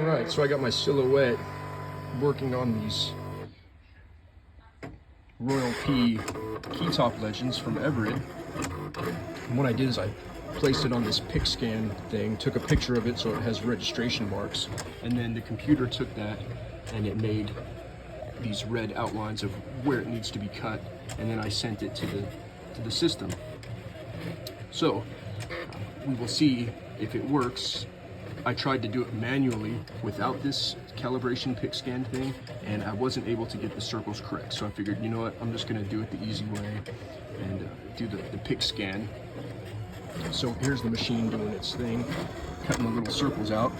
Alright, so I got my silhouette working on these Royal P keytop legends from Everett. And what I did is I placed it on this pick scan thing, took a picture of it so it has registration marks, and then the computer took that and it made these red outlines of where it needs to be cut, and then I sent it to the system. So we will see if it works. I tried to do it manually without this calibration pick scan thing, and I wasn't able to get the circles correct. So I figured, you know what, I'm just gonna do it the easy way and do the pick scan. So here's the machine doing its thing, cutting the little circles out.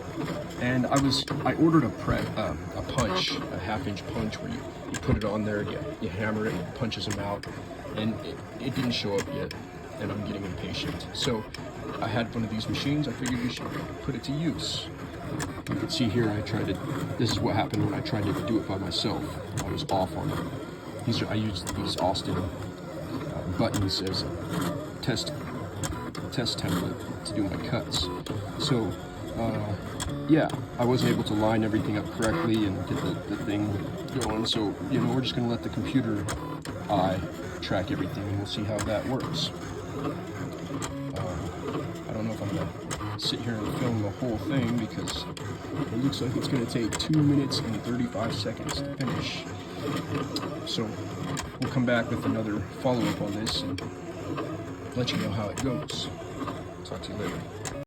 And I ordered a punch, a 1/2-inch punch where you put it on there, you hammer it, it punches them out, and it didn't show up yet, and I'm getting impatient. So I had one of these machines, I figured we should put it to use. You can see here, this is what happened when I tried to do it by myself. I was off on it. I used these Austin buttons as a test template to do my cuts. So yeah, I wasn't able to line everything up correctly and get the thing going. So, you know, we're just gonna let the computer eye track everything, and we'll see how that works. I don't know if I'm gonna sit here and film the whole thing because it looks like it's gonna take 2 minutes and 35 seconds to finish. So we'll come back with another follow-up on this and let you know how it goes. Talk to you later.